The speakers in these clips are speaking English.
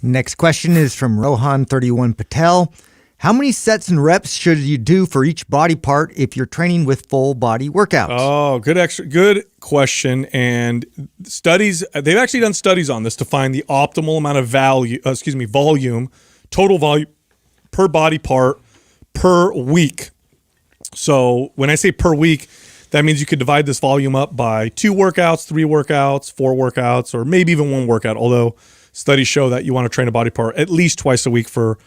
Next question is from Rohan31 Patel. How many sets and reps should you do for each body part if you're training with full body workouts? Oh, good question. And they've actually done studies on this to find the optimal amount of volume, total volume per body part per week. So when I say per week, that means you could divide this volume up by 2 workouts, 3 workouts, 4 workouts, or maybe even 1 workout, although studies show that you want to train a body part at least twice a week for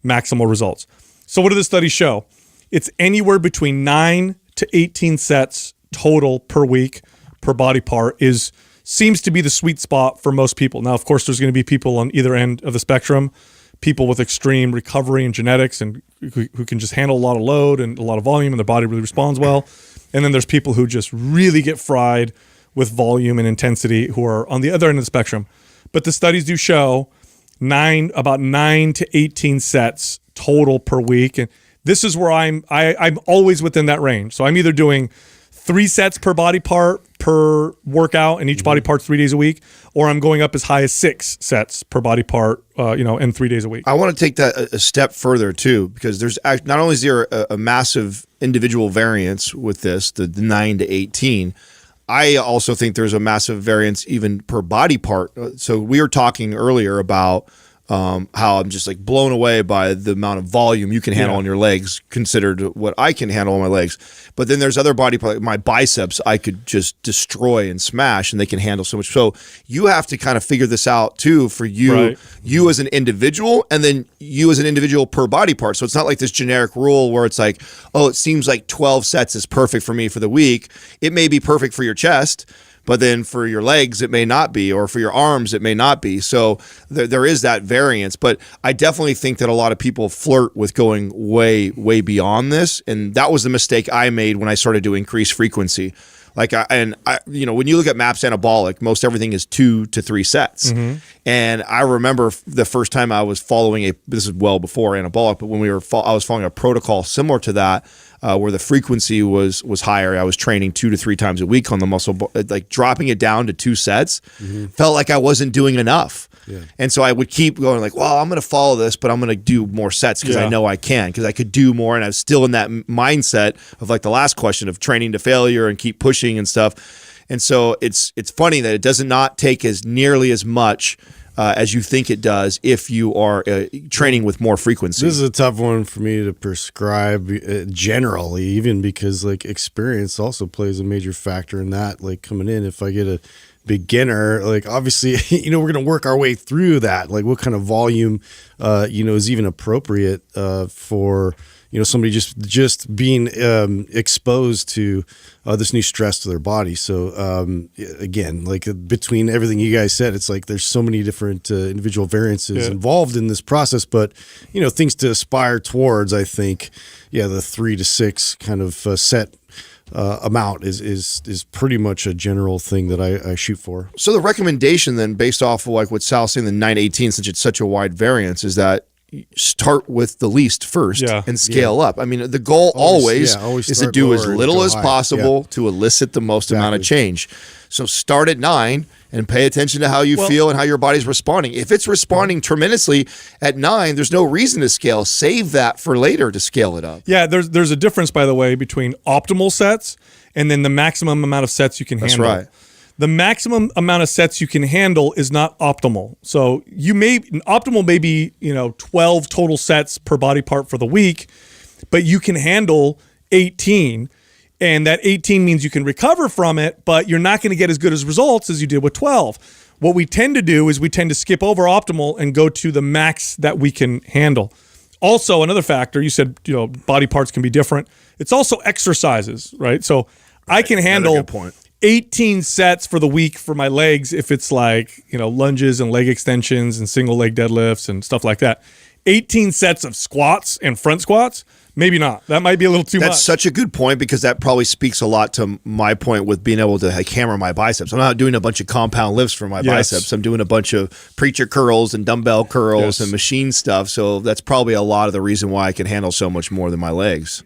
maximal results. So what do the studies show? It's anywhere between 9 to 18 sets total per week per body part seems to be the sweet spot for most people. Now, of course, there's going to be people on either end of the spectrum, people with extreme recovery and genetics and who can just handle a lot of load and a lot of volume and their body really responds well. And then there's people who just really get fried with volume and intensity who are on the other end of the spectrum. But the studies do show about 9 to 18 sets total per week. And this is where I'm always within that range. So I'm either doing 3 sets per body part per workout, and each body part 3 days a week, or I'm going up as high as 6 sets per body part, and 3 days a week. I want to take that a step further too, because there's not only is there a massive individual variance with this, the 9 to 18. I also think there's a massive variance even per body part. So we were talking earlier about how I'm just like blown away by the amount of volume you can handle on your legs considered what I can handle on my legs. But then there's other body parts, my biceps, I could just destroy and smash and they can handle so much. So you have to kind of figure this out too for you, you as an individual, and then you as an individual per body part. So it's not like this generic rule where it's like, oh, it seems like 12 sets is perfect for me for the week. It may be perfect for your chest, but then for your legs, it may not be, or for your arms, it may not be. So there is that variance. But I definitely think that a lot of people flirt with going way, way beyond this. And that was the mistake I made when I started to increase frequency. When you look at MAPS Anabolic, most everything is 2 to 3 sets. And I remember the first time I was following this is well before Anabolic, but when I was following a protocol similar to that, where the frequency was higher. I was training 2 to 3 times a week on the muscle, like dropping it down to 2 sets, felt like I wasn't doing enough. And so I would keep going like, well, I'm going to follow this, but I'm going to do more sets because I know I can, because I could do more. And I was still in that mindset of like the last question of training to failure and keep pushing and stuff. And so it's funny that it does not take as nearly as much as you think it does if you are training with more frequency. This is a tough one for me to prescribe generally, even because like experience also plays a major factor in that. Like coming in, if I get a beginner, like obviously, we're going to work our way through that. Like what kind of volume, is even appropriate for, somebody just being exposed to this new stress to their body. So again, like between everything you guys said, it's like there's so many different individual variances involved in this process, but things to aspire towards, I think, the 3 to 6 kind of set amount is pretty much a general thing that I shoot for. So the recommendation then, based off of like what Sal's saying, the 918, since it's such a wide variance, is that start with the least first and scale up. I mean, the goal always is to do as little as possible to elicit the most amount of change. So start at 9 and pay attention to how you feel and how your body's responding. If it's responding tremendously at 9, there's no reason to scale. Save that for later to scale it up. Yeah, there's a difference, by the way, between optimal sets and then the maximum amount of sets you can handle. That's right. The maximum amount of sets you can handle is not optimal. So optimal may be 12 total sets per body part for the week, but you can handle 18. And that 18 means you can recover from it, but you're not going to get as good as results as you did with 12. What we tend to do is we tend to skip over optimal and go to the max that we can handle. Also, another factor, you said, body parts can be different. It's also exercises, right? So I can handle 18 sets for the week for my legs if it's like, lunges and leg extensions and single leg deadlifts and stuff like that. 18 sets of squats and front squats, maybe not. That might be a little too much. That's such a good point, because that probably speaks a lot to my point with being able to hammer my biceps. I'm not doing a bunch of compound lifts for my biceps. I'm doing a bunch of preacher curls and dumbbell curls and machine stuff. So that's probably a lot of the reason why I can handle so much more than my legs.